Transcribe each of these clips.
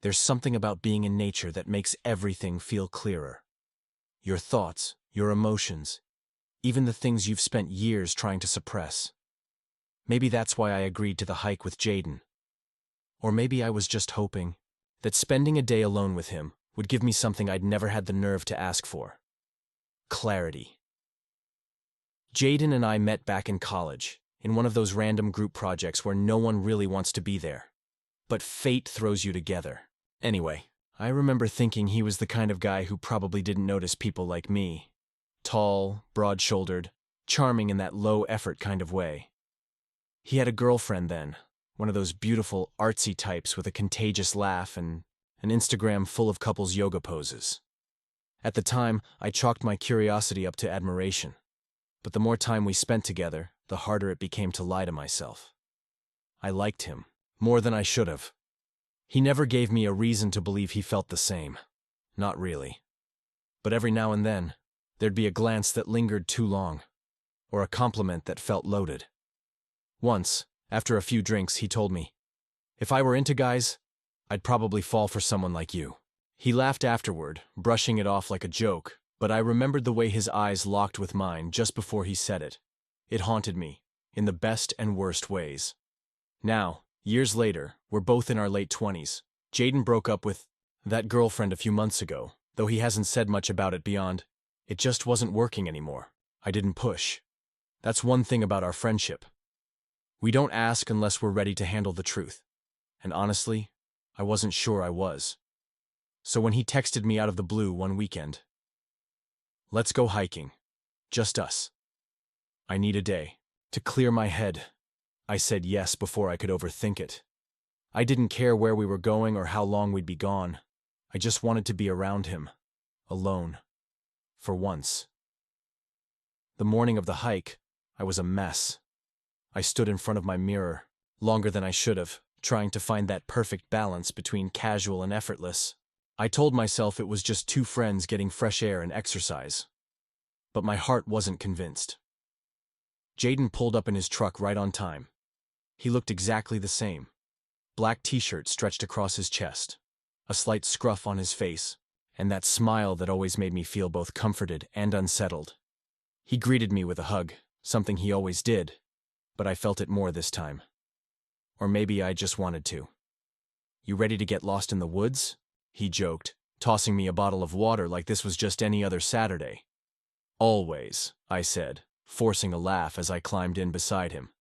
There's something about being in nature that makes everything feel clearer. Your thoughts, your emotions, even the things you've spent years trying to suppress. Maybe that's why I agreed to the hike with Jaden. Or maybe I was just hoping that spending a day alone with him would give me something I'd never had the nerve to ask for. Clarity. Jaden and I met back in college, in one of those random group projects where no one really wants to be there. But fate throws you together. Anyway, I remember thinking he was the kind of guy who probably didn't notice people like me. Tall, broad-shouldered, charming in that low-effort kind of way. He had a girlfriend then, one of those beautiful, artsy types with a contagious laugh and an Instagram full of couples yoga poses. At the time, I chalked my curiosity up to admiration. But the more time we spent together, the harder it became to lie to myself. I liked him, more than I should have. He never gave me a reason to believe he felt the same. Not really. But every now and then, there'd be a glance that lingered too long, or a compliment that felt loaded. Once, after a few drinks, he told me, "If I were into guys, I'd probably fall for someone like you." He laughed afterward, brushing it off like a joke, but I remembered the way his eyes locked with mine just before he said it. It haunted me, in the best and worst ways. Now, years later, we're both in our late 20s. Jaden broke up with that girlfriend a few months ago, though he hasn't said much about it beyond, "It just wasn't working anymore. I didn't push." That's one thing about our friendship. We don't ask unless we're ready to handle the truth. And honestly, I wasn't sure I was. So when he texted me out of the blue one weekend, "Let's go hiking. Just us. I need a day to clear my head," I said yes before I could overthink it. I didn't care where we were going or how long we'd be gone. I just wanted to be around him. Alone. For once. The morning of the hike, I was a mess. I stood in front of my mirror, longer than I should have, trying to find that perfect balance between casual and effortless. I told myself it was just two friends getting fresh air and exercise. But my heart wasn't convinced. Jaden pulled up in his truck right on time. He looked exactly the same. Black t-shirt stretched across his chest, a slight scruff on his face, and that smile that always made me feel both comforted and unsettled. He greeted me with a hug, something he always did, but I felt it more this time. Or maybe I just wanted to. "You ready to get lost in the woods?" he joked, tossing me a bottle of water like this was just any other Saturday. "Always," I said, forcing a laugh as I climbed in beside him.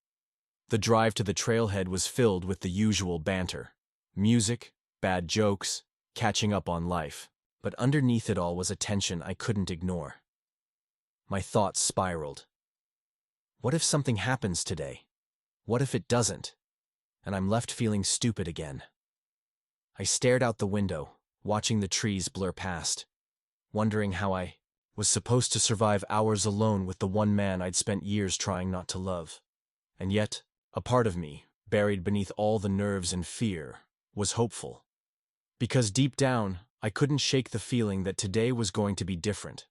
The drive to the trailhead was filled with the usual banter. Music, bad jokes, catching up on life. But underneath it all was a tension I couldn't ignore. My thoughts spiraled. What if something happens today? What if it doesn't? And I'm left feeling stupid again. I stared out the window, watching the trees blur past, wondering how I was supposed to survive hours alone with the one man I'd spent years trying not to love. And yet, a part of me, buried beneath all the nerves and fear, was hopeful. Because deep down, I couldn't shake the feeling that today was going to be different.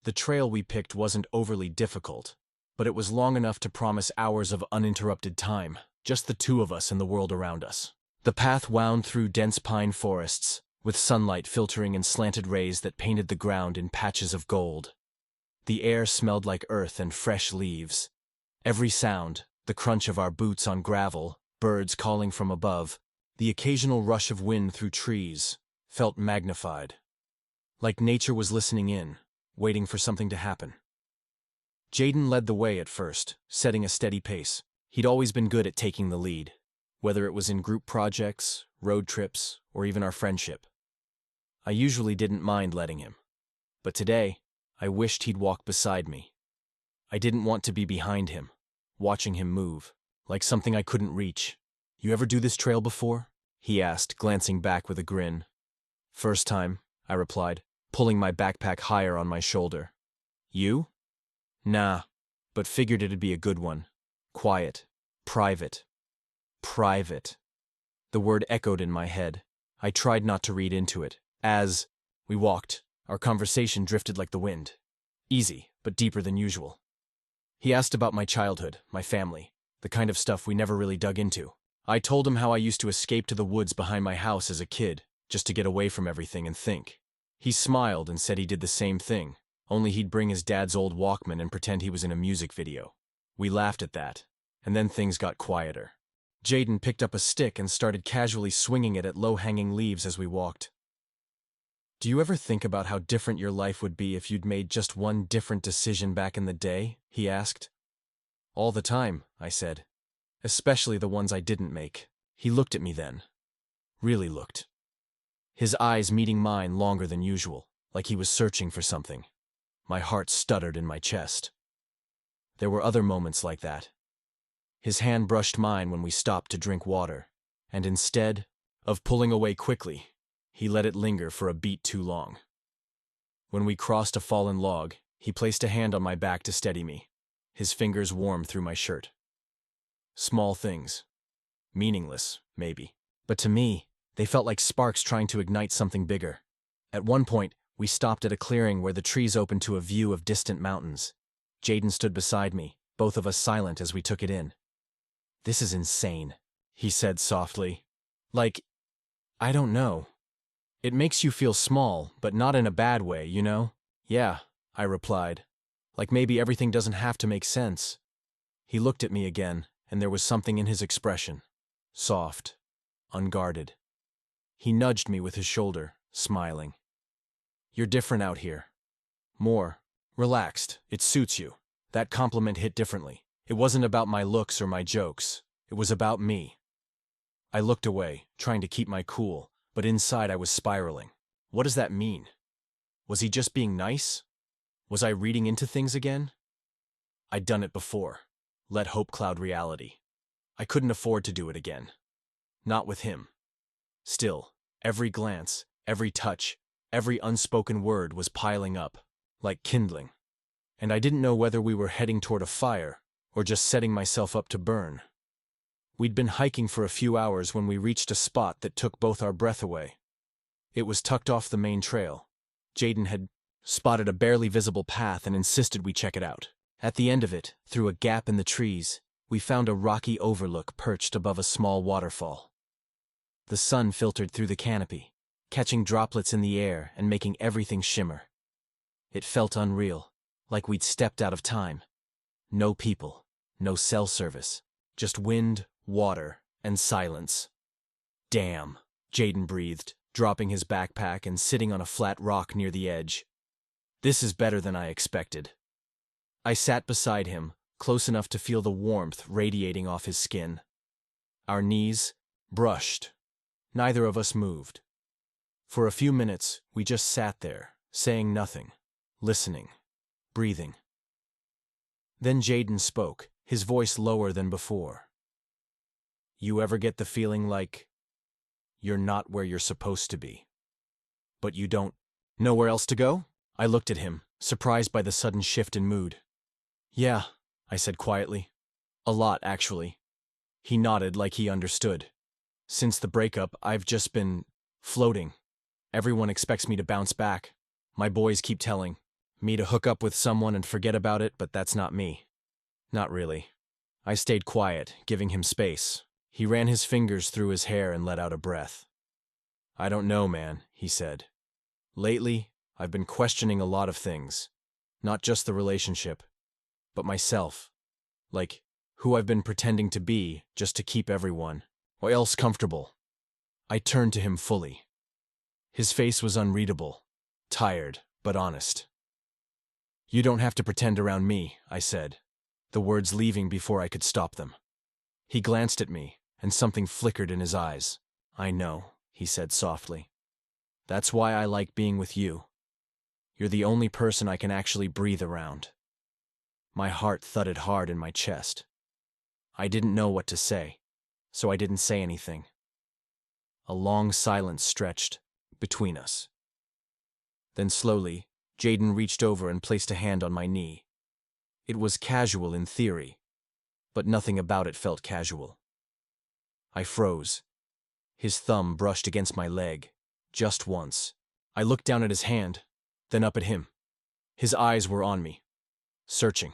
The trail we picked wasn't overly difficult, but it was long enough to promise hours of uninterrupted time, just the two of us and the world around us. The path wound through dense pine forests, with sunlight filtering in slanted rays that painted the ground in patches of gold. The air smelled like earth and fresh leaves. Every sound, the crunch of our boots on gravel, birds calling from above, the occasional rush of wind through trees, felt magnified. Like nature was listening in, waiting for something to happen. Jaden led the way at first, setting a steady pace. He'd always been good at taking the lead, whether it was in group projects, road trips, or even our friendship. I usually didn't mind letting him. But today, I wished he'd walk beside me. I didn't want to be behind him, watching him move, like something I couldn't reach. "You ever do this trail before?" he asked, glancing back with a grin. "First time," I replied, pulling my backpack higher on my shoulder. "You?" "Nah, but figured it'd be a good one. Quiet. Private. Private." The word echoed in my head. I tried not to read into it. As we walked, our conversation drifted like the wind. Easy, but deeper than usual. He asked about my childhood, my family, the kind of stuff we never really dug into. I told him how I used to escape to the woods behind my house as a kid, just to get away from everything and think. He smiled and said he did the same thing, only he'd bring his dad's old Walkman and pretend he was in a music video. We laughed at that, and then things got quieter. Jaden picked up a stick and started casually swinging it at low-hanging leaves as we walked. Do you ever think about how different your life would be if you'd made just one different decision back in the day? He asked. All the time, I said. Especially the ones I didn't make. He looked at me then. Really looked. His eyes meeting mine longer than usual, like he was searching for something. My heart stuttered in my chest. There were other moments like that. His hand brushed mine when we stopped to drink water, and instead of pulling away quickly, he let it linger for a beat too long. When we crossed a fallen log, he placed a hand on my back to steady me, his fingers warm through my shirt. Small things. Meaningless, maybe. But to me, they felt like sparks trying to ignite something bigger. At one point, we stopped at a clearing where the trees opened to a view of distant mountains. Jaden stood beside me, both of us silent as we took it in. This is insane, he said softly. Like, I don't know. It makes you feel small, but not in a bad way, you know? Yeah, I replied. Like maybe everything doesn't have to make sense. He looked at me again, and there was something in his expression. Soft. Unguarded. He nudged me with his shoulder, smiling. You're different out here. More. Relaxed. It suits you. That compliment hit differently. It wasn't about my looks or my jokes. It was about me. I looked away, trying to keep my cool, but inside I was spiraling. What does that mean? Was he just being nice? Was I reading into things again? I'd done it before. Let hope cloud reality. I couldn't afford to do it again. Not with him. Still, every glance, every touch, every unspoken word was piling up, like kindling. And I didn't know whether we were heading toward a fire or just setting myself up to burn. We'd been hiking for a few hours when we reached a spot that took both our breath away. It was tucked off the main trail. Jaden had spotted a barely visible path and insisted we check it out. At the end of it, through a gap in the trees, we found a rocky overlook perched above a small waterfall. The sun filtered through the canopy, catching droplets in the air and making everything shimmer. It felt unreal, like we'd stepped out of time. No people, no cell service, just wind, water, and silence. Damn, Jaden breathed, dropping his backpack and sitting on a flat rock near the edge. This is better than I expected. I sat beside him, close enough to feel the warmth radiating off his skin. Our knees brushed. Neither of us moved. For a few minutes, we just sat there, saying nothing, listening, breathing. Then Jaden spoke, his voice lower than before. You ever get the feeling like you're not where you're supposed to be, but you don't know where else to go? I looked at him, surprised by the sudden shift in mood. Yeah, I said quietly. A lot, actually. He nodded like he understood. Since the breakup, I've just been floating. Everyone expects me to bounce back. My boys keep telling me to hook up with someone and forget about it, but that's not me. Not really. I stayed quiet, giving him space. He ran his fingers through his hair and let out a breath. I don't know, man, he said. Lately, I've been questioning a lot of things. Not just the relationship, but myself. Like, who I've been pretending to be just to keep everyone else comfortable. I turned to him fully. His face was unreadable, tired, but honest. You don't have to pretend around me, I said, the words leaving before I could stop them. He glanced at me, and something flickered in his eyes. I know, he said softly. That's why I like being with you. You're the only person I can actually breathe around. My heart thudded hard in my chest. I didn't know what to say, so I didn't say anything. A long silence stretched between us. Then slowly, Jaden reached over and placed a hand on my knee. It was casual in theory, but nothing about it felt casual. I froze. His thumb brushed against my leg, just once. I looked down at his hand, then up at him. His eyes were on me, searching.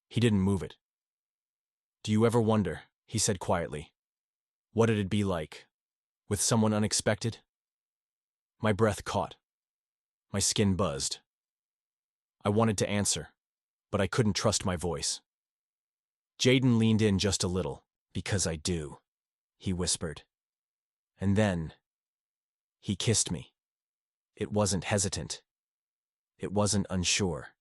He didn't move it. Do you ever wonder, he said quietly, what it'd be like with someone unexpected? My breath caught. My skin buzzed. I wanted to answer, but I couldn't trust my voice. Jaden leaned in just a little. "Because I do," he whispered. And then he kissed me. It wasn't hesitant. It wasn't unsure.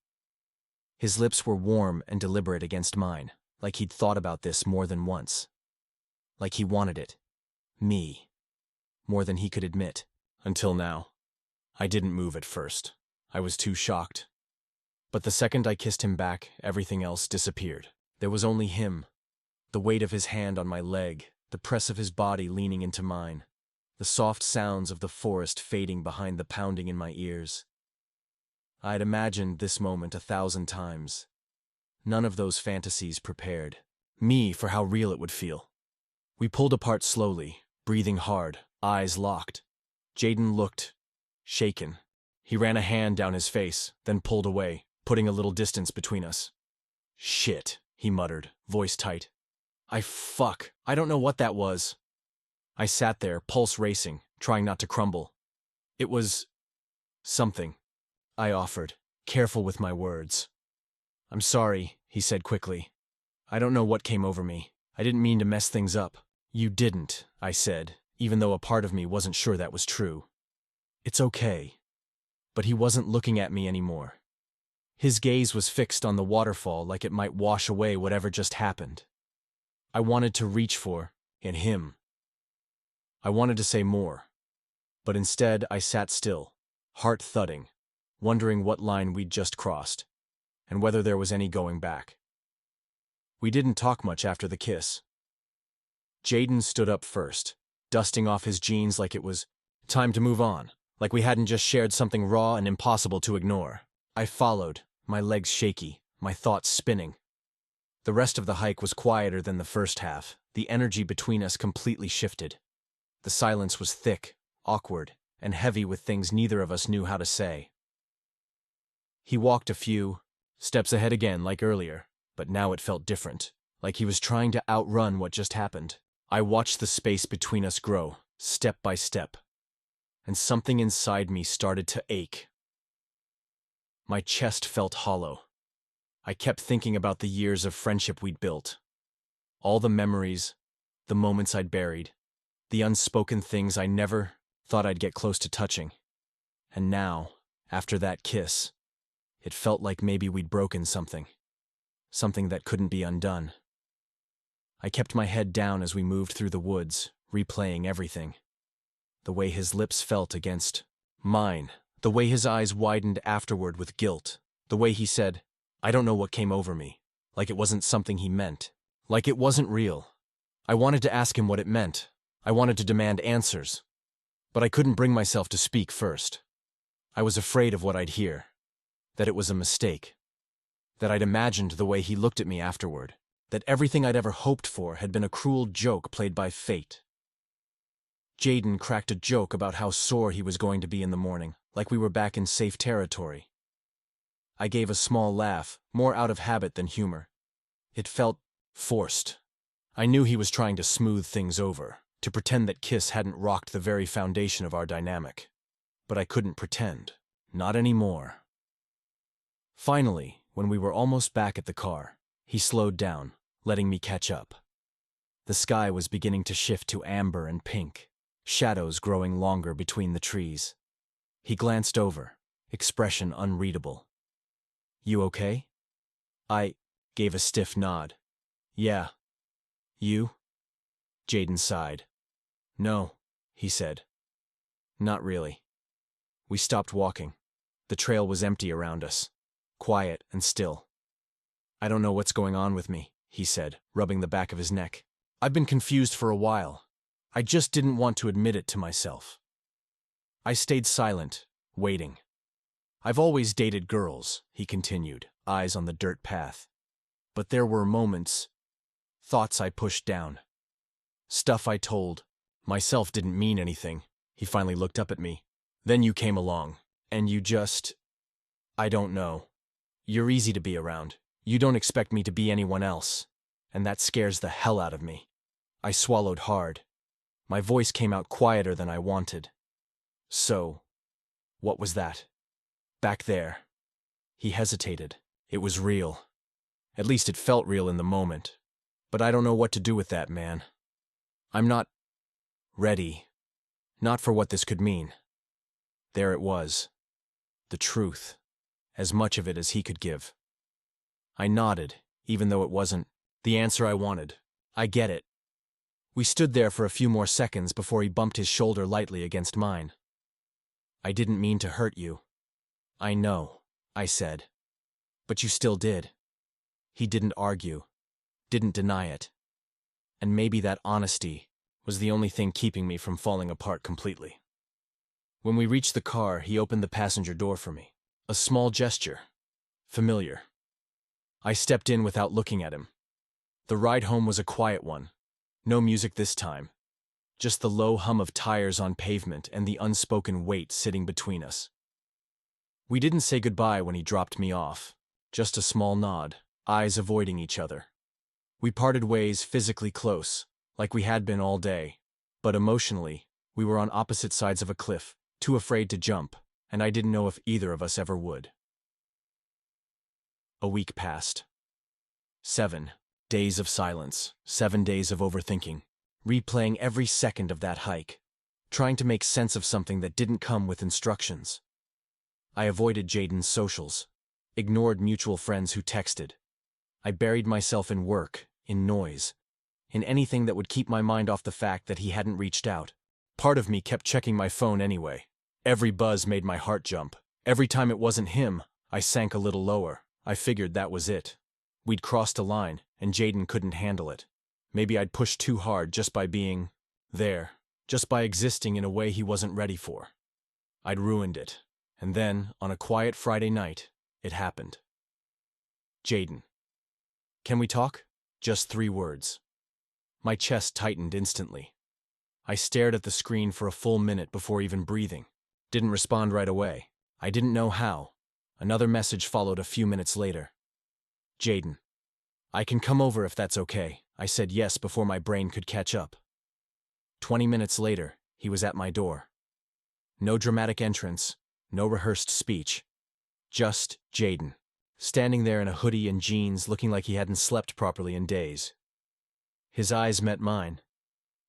His lips were warm and deliberate against mine, like he'd thought about this more than once. Like he wanted it. Me. More than he could admit. Until now. I didn't move at first. I was too shocked. But the second I kissed him back, everything else disappeared. There was only him. The weight of his hand on my leg, the press of his body leaning into mine, the soft sounds of the forest fading behind the pounding in my ears. I'd imagined this moment 1,000 times. None of those fantasies prepared me for how real it would feel. We pulled apart slowly, breathing hard, eyes locked. Jaden looked shaken. He ran a hand down his face, then pulled away, putting a little distance between us. "Shit," he muttered, voice tight. I don't know what that was." I sat there, pulse racing, trying not to crumble. "It was something," I offered, careful with my words. "I'm sorry," he said quickly. "I don't know what came over me. I didn't mean to mess things up." "You didn't," I said, even though a part of me wasn't sure that was true. "It's okay." But he wasn't looking at me anymore. His gaze was fixed on the waterfall like it might wash away whatever just happened. I wanted to reach for, in him. I wanted to say more. But instead, I sat still, heart thudding, wondering what line we'd just crossed, and whether there was any going back. We didn't talk much after the kiss. Jaden stood up first, dusting off his jeans like it was time to move on, like we hadn't just shared something raw and impossible to ignore. I followed, my legs shaky, my thoughts spinning. The rest of the hike was quieter than the first half. The energy between us completely shifted. The silence was thick, awkward, and heavy with things neither of us knew how to say. He walked a few steps ahead again like earlier, but now it felt different, like he was trying to outrun what just happened. I watched the space between us grow, step by step, and something inside me started to ache. My chest felt hollow. I kept thinking about the years of friendship we'd built. All the memories, the moments I'd buried, the unspoken things I never thought I'd get close to touching. And now, after that kiss, it felt like maybe we'd broken something. Something that couldn't be undone. I kept my head down as we moved through the woods, replaying everything. The way his lips felt against mine, the way his eyes widened afterward with guilt, the way he said, "I don't know what came over me," like it wasn't something he meant, like it wasn't real. I wanted to ask him what it meant. I wanted to demand answers. But I couldn't bring myself to speak first. I was afraid of what I'd hear, that it was a mistake, that I'd imagined the way he looked at me afterward, that everything I'd ever hoped for had been a cruel joke played by fate. Jaden cracked a joke about how sore he was going to be in the morning, like we were back in safe territory. I gave a small laugh, more out of habit than humor. It felt forced. I knew he was trying to smooth things over, to pretend that kiss hadn't rocked the very foundation of our dynamic. But I couldn't pretend. Not anymore. Finally, when we were almost back at the car, he slowed down, letting me catch up. The sky was beginning to shift to amber and pink, shadows growing longer between the trees. He glanced over, expression unreadable. "You okay?" I gave a stiff nod. "Yeah. You?" Jaden sighed. "No," he said. "Not really." We stopped walking. The trail was empty around us, quiet and still. "I don't know what's going on with me," he said, rubbing the back of his neck. "I've been confused for a while. I just didn't want to admit it to myself." I stayed silent, waiting. "I've always dated girls," he continued, eyes on the dirt path. "But there were moments, thoughts I pushed down. Stuff I told myself didn't mean anything." He finally looked up at me. "Then you came along, and you just... I don't know. You're easy to be around. You don't expect me to be anyone else, and that scares the hell out of me." I swallowed hard. My voice came out quieter than I wanted. "So, What was that? Back there. He hesitated. It was real. At least it felt real in the moment. But I don't know what to do with that, man. I'm not ready. Not for what this could mean. There it was. The truth. As much of it as he could give. I nodded, even though it wasn't the answer I wanted. I get it. We stood there for a few more seconds before he bumped his shoulder lightly against mine. I didn't mean to hurt you. I know, I said. But you still did. He didn't argue. Didn't deny it. And maybe that honesty was the only thing keeping me from falling apart completely. When we reached the car, he opened the passenger door for me. A small gesture. Familiar. I stepped in without looking at him. The ride home was a quiet one. No music this time. Just the low hum of tires on pavement and the unspoken weight sitting between us. We didn't say goodbye when he dropped me off. Just a small nod, eyes avoiding each other. We parted ways physically close, like we had been all day. But emotionally, we were on opposite sides of a cliff, too afraid to jump, and I didn't know if either of us ever would. A week passed. 7 days of silence, 7 days of overthinking, replaying every second of that hike, trying to make sense of something that didn't come with instructions. I avoided Jaden's socials, ignored mutual friends who texted. I buried myself in work, in noise, in anything that would keep my mind off the fact that he hadn't reached out. Part of me kept checking my phone anyway. Every buzz made my heart jump. Every time it wasn't him, I sank a little lower. I figured that was it. We'd crossed a line, and Jaden couldn't handle it. Maybe I'd pushed too hard just by being there, just by existing in a way he wasn't ready for. I'd ruined it. And then, on a quiet Friday night, it happened. Jaden. Can we talk? Just 3 words. My chest tightened instantly. I stared at the screen for a full minute before even breathing. Didn't respond right away. I didn't know how. Another message followed a few minutes later. Jaden. I can come over if that's okay. I said yes before my brain could catch up. 20 minutes later, he was at my door. No dramatic entrance, no rehearsed speech. Just Jaden, standing there in a hoodie and jeans looking like he hadn't slept properly in days. His eyes met mine,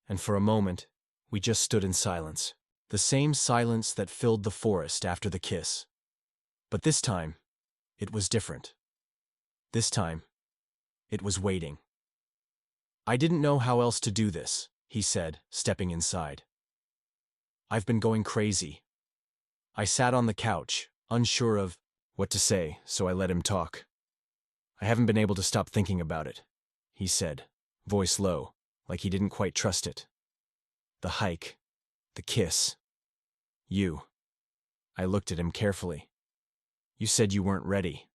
and for a moment, we just stood in silence. The same silence that filled the forest after the kiss. But this time, it was different. This time, it was waiting. I didn't know how else to do this, he said, stepping inside. I've been going crazy. I sat on the couch, unsure of what to say, so I let him talk. I haven't been able to stop thinking about it, he said, voice low, like he didn't quite trust it. The hike, the kiss, you. I looked at him carefully. You said you weren't ready.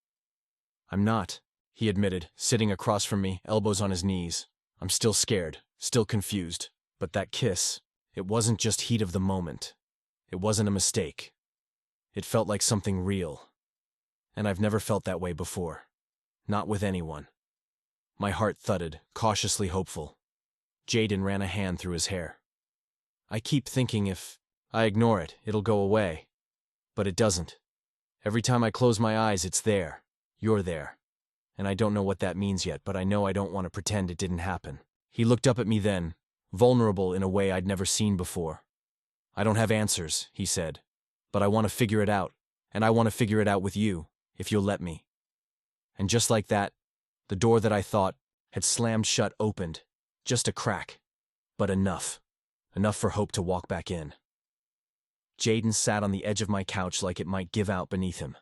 I'm not, he admitted, sitting across from me, elbows on his knees. I'm still scared, still confused, but that kiss, it wasn't just heat of the moment. It wasn't a mistake. It felt like something real. And I've never felt that way before. Not with anyone. My heart thudded, cautiously hopeful. Jaden ran a hand through his hair. I keep thinking if I ignore it, it'll go away. But it doesn't. Every time I close my eyes, it's there. You're there. And I don't know what that means yet, but I know I don't want to pretend it didn't happen. He looked up at me then, vulnerable in a way I'd never seen before. I don't have answers, he said, but I want to figure it out, and I want to figure it out with you, if you'll let me. And just like that, the door that I thought had slammed shut opened, just a crack, but enough for hope to walk back in. Jaden sat on the edge of my couch like it might give out beneath him.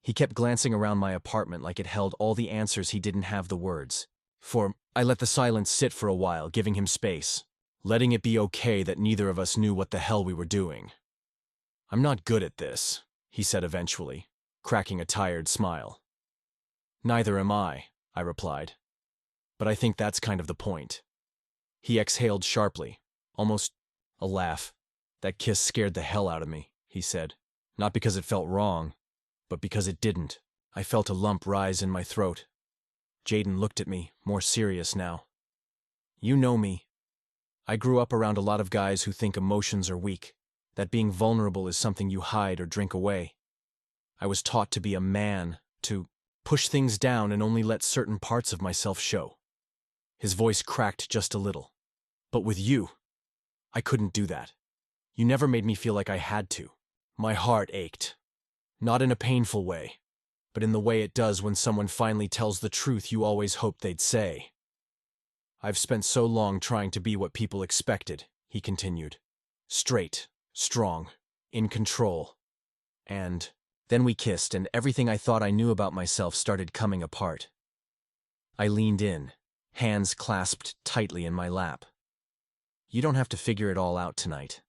He kept glancing around my apartment like it held all the answers he didn't have the words. For I let the silence sit for a while, giving him space, letting it be okay that neither of us knew what the hell we were doing. I'm not good at this, he said eventually, cracking a tired smile. Neither am I replied. But I think that's kind of the point. He exhaled sharply, almost a laugh. That kiss scared the hell out of me, he said. Not because it felt wrong, but because it didn't. I felt a lump rise in my throat. Jaden looked at me, more serious now. You know me. I grew up around a lot of guys who think emotions are weak, that being vulnerable is something you hide or drink away. I was taught to be a man, to push things down and only let certain parts of myself show. His voice cracked just a little. But with you, I couldn't do that. You never made me feel like I had to. My heart ached. Not in a painful way, but in the way it does when someone finally tells the truth you always hoped they'd say. I've spent so long trying to be what people expected, he continued. Straight, strong, in control. And then we kissed, and everything I thought I knew about myself started coming apart. I leaned in, hands clasped tightly in my lap. You don't have to figure it all out tonight.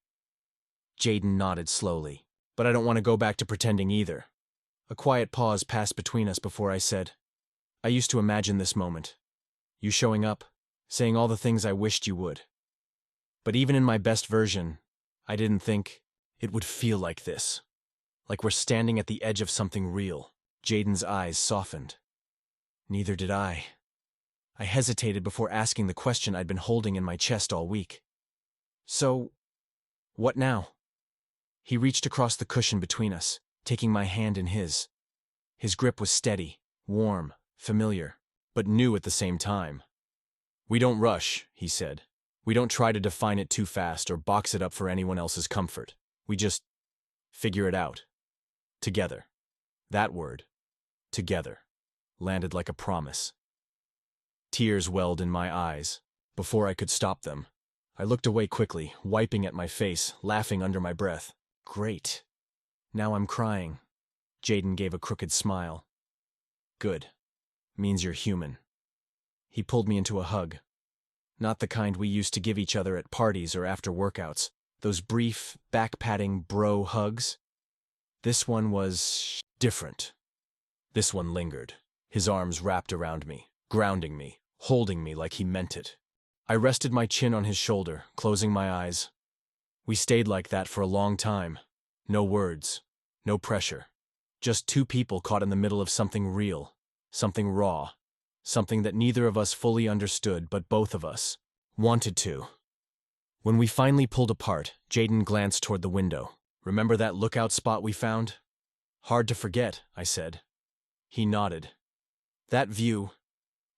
Jaden nodded slowly. But I don't want to go back to pretending either. A quiet pause passed between us before I said, I used to imagine this moment. You showing up, saying all the things I wished you would. But even in my best version, I didn't think it would feel like this. Like we're standing at the edge of something real. Jaden's eyes softened. Neither did I. I hesitated before asking the question I'd been holding in my chest all week. So, what now? He reached across the cushion between us, taking my hand in his. His grip was steady, warm, familiar, but new at the same time. We don't rush, he said. We don't try to define it too fast or box it up for anyone else's comfort. We just figure it out. Together. That word, together, landed like a promise. Tears welled in my eyes. Before I could stop them, I looked away quickly, wiping at my face, laughing under my breath. Great. Now I'm crying. Jaden gave a crooked smile. Good. Means you're human. He pulled me into a hug. Not the kind we used to give each other at parties or after workouts. Those brief, back-patting bro hugs. This one was different. This one lingered. His arms wrapped around me, grounding me, holding me like he meant it. I rested my chin on his shoulder, closing my eyes. We stayed like that for a long time. No words, no pressure. Just two people caught in the middle of something real, something raw, something that neither of us fully understood, but both of us wanted to. When we finally pulled apart, Jaden glanced toward the window. Remember that lookout spot we found? Hard to forget, I said. He nodded. That view,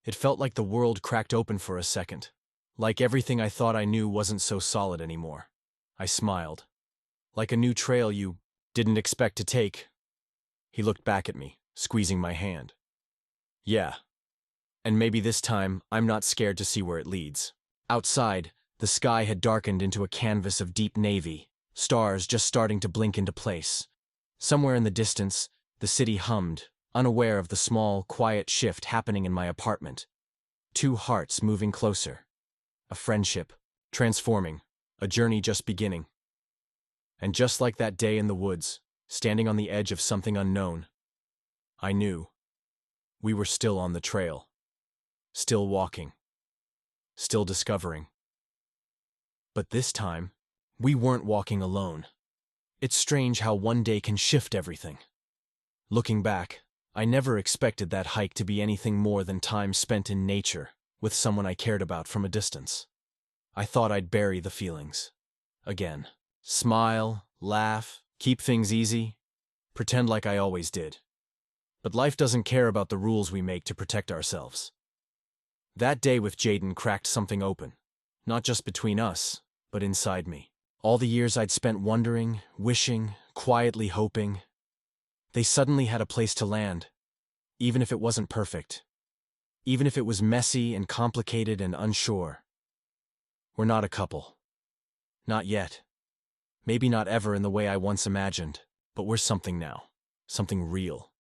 it felt like the world cracked open for a second. Like everything I thought I knew wasn't so solid anymore. I smiled. Like a new trail you didn't expect to take. He looked back at me, squeezing my hand. Yeah. And maybe this time, I'm not scared to see where it leads. Outside, the sky had darkened into a canvas of deep navy, stars just starting to blink into place. Somewhere in the distance, the city hummed, unaware of the small, quiet shift happening in my apartment. Two hearts moving closer. A friendship, transforming, a journey just beginning. And just like that day in the woods, standing on the edge of something unknown, I knew we were still on the trail, still walking, still discovering. But this time, we weren't walking alone. It's strange how one day can shift everything. Looking back, I never expected that hike to be anything more than time spent in nature with someone I cared about from a distance. I thought I'd bury the feelings. Again. Smile, laugh, keep things easy, pretend like I always did. But life doesn't care about the rules we make to protect ourselves. That day with Jaden cracked something open, not just between us, but inside me. All the years I'd spent wondering, wishing, quietly hoping, they suddenly had a place to land, even if it wasn't perfect, even if it was messy and complicated and unsure. We're not a couple. Not yet. Maybe not ever in the way I once imagined, but we're something now, something real.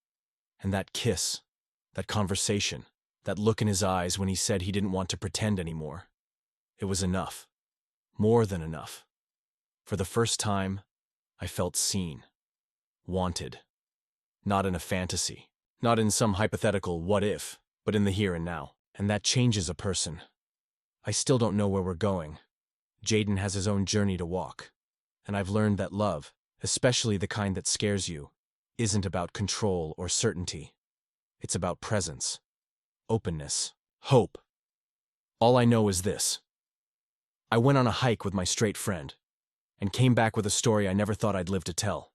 And that kiss, that conversation, that look in his eyes when he said he didn't want to pretend anymore, it was enough. More than enough. For the first time, I felt seen, wanted. Not in a fantasy, not in some hypothetical what if, but in the here and now. And that changes a person. I still don't know where we're going. Jaden has his own journey to walk. And I've learned that love, especially the kind that scares you, isn't about control or certainty. It's about presence, openness, hope. All I know is this. I went on a hike with my straight friend, and came back with a story I never thought I'd live to tell.